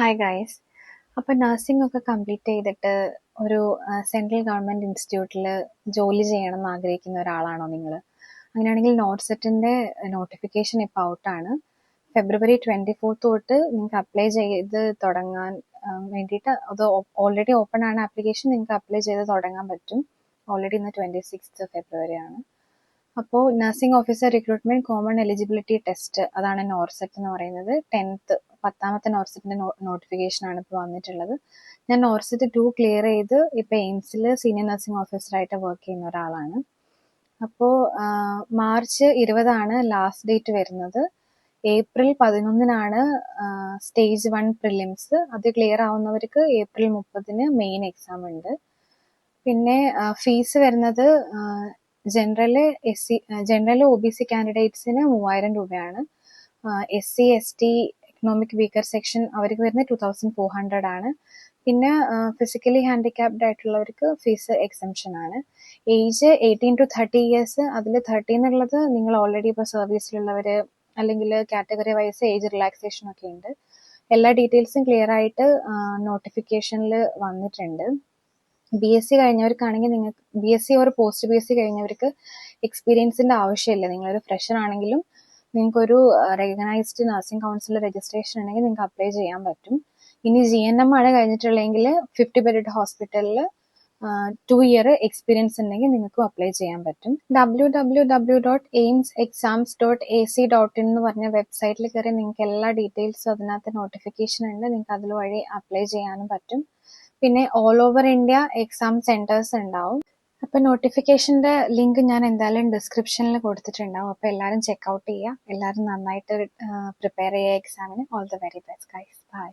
Hi guys. അപ്പോൾ nursing ഒക്കെ complete ചെയ്തിട്ട് ഒരു സെൻട്രൽ ഗവൺമെൻറ് ഇൻസ്റ്റിറ്റ്യൂട്ടിൽ ജോലി ചെയ്യണം എന്ന് ആഗ്രഹിക്കുന്ന ഒരാളാണോ നിങ്ങൾ? അങ്ങനെയാണെങ്കിൽ നോട്ട്സെറ്റിൻ്റെ നോട്ടിഫിക്കേഷൻ ഇപ്പോൾ ഔട്ടാണ്. February 24 തൊട്ട് നിങ്ങൾക്ക് അപ്ലൈ ചെയ്ത് തുടങ്ങാൻ വേണ്ടിയിട്ട് അത് ഓൾറെഡി ഓപ്പൺ ആണ് ആപ്ലിക്കേഷൻ. നിങ്ങൾക്ക് അപ്ലൈ ചെയ്ത് തുടങ്ങാൻ പറ്റും. ഓൾറെഡി ഇന്ന് 26th February ആണ്. അപ്പോൾ nursing officer recruitment common eligibility test, അതാണ് നോർസെറ്റ് എന്ന് പറയുന്നത്. 10th നോർസെറ്റിന്റെ നോട്ടിഫിക്കേഷൻ ആണ് ഇപ്പോൾ വന്നിട്ടുള്ളത്. ഞാൻ നോർസെറ്റ് 2 ക്ലിയർ ചെയ്ത് ഇപ്പോൾ എയിംസിൽ സീനിയർ നഴ്സിംഗ് ഓഫീസറായിട്ട് വർക്ക് ചെയ്യുന്ന ഒരാളാണ്. അപ്പോൾ March 20 ലാസ്റ്റ് ഡേറ്റ് വരുന്നത്. April 11 stage 1 prelims. അത് ക്ലിയർ ആവുന്നവർക്ക് April 30 മെയിൻ എക്സാം ഉണ്ട്. പിന്നെ ഫീസ് വരുന്നത് ജനറൽ OBC കാൻഡിഡേറ്റ്സിന് 3000 രൂപയാണ്. SC ST economic weaker section അവർക്ക് വരുന്നത് 2400 ആണ്. പിന്നെ ഫിസിക്കലി ഹാൻഡിക്യാപ്ഡ് ആയിട്ടുള്ളവർക്ക് ഫീസ് എക്സംഷൻ ആണ്. Age 18 to 30 years. അതിൽ 30 എന്നുള്ളത് നിങ്ങൾ ഓൾറെഡി ഇപ്പോൾ സർവീസിലുള്ളവർ അല്ലെങ്കിൽ കാറ്റഗറി വൈസ് ഏജ് റിലാക്സേഷൻ ഒക്കെ ഉണ്ട്. എല്ലാ ഡീറ്റെയിൽസും ക്ലിയർ ആയിട്ട് നോട്ടിഫിക്കേഷനിൽ വന്നിട്ടുണ്ട്. BSc കഴിഞ്ഞവർക്കാണെങ്കിൽ നിങ്ങൾക്ക് BSc ഓർ പോസ്റ്റ് BSc കഴിഞ്ഞവർക്ക് എക്സ്പീരിയൻസിന്റെ ആവശ്യമില്ല. നിങ്ങളൊരു ഫ്രഷർ ആണെങ്കിലും നിങ്ങൾക്കൊരു റെക്കഗ്നൈസ്ഡ് നഴ്സിംഗ് കൗൺസിൽ രജിസ്ട്രേഷൻ ഉണ്ടെങ്കിൽ നിങ്ങൾക്ക് അപ്ലൈ ചെയ്യാൻ പറ്റും. ഇനി GNM ആണ് കഴിഞ്ഞിട്ടുള്ളതെങ്കിൽ 50 bedded ഹോസ്പിറ്റലിൽ 2 year എക്സ്പീരിയൻസ് ഉണ്ടെങ്കിൽ നിങ്ങൾക്ക് അപ്ലൈ ചെയ്യാൻ പറ്റും. www.aimsexams.ac.in എന്ന് പറഞ്ഞ വെബ്സൈറ്റിൽ കയറി നിങ്ങൾക്ക് എല്ലാ ഡീറ്റെയിൽസും അതിനകത്ത് നോട്ടിഫിക്കേഷൻ ഉണ്ട്. നിങ്ങൾക്ക് അതിൽ വഴി അപ്ലൈ ചെയ്യാനും പറ്റും. പിന്നെ all over India exam centres ഉണ്ടാവും. അപ്പോൾ നോട്ടിഫിക്കേഷന്റെ ലിങ്ക് ഞാൻ എന്തായാലും ഡിസ്ക്രിപ്ഷനിൽ കൊടുത്തിട്ടുണ്ടാവും. അപ്പോൾ എല്ലാവരും ചെക്കൗട്ട് ചെയ്യുക. എല്ലാവരും നന്നായിട്ട് പ്രിപ്പയർ ചെയ്യുക എക്സാമിന്. All the very best guys. By.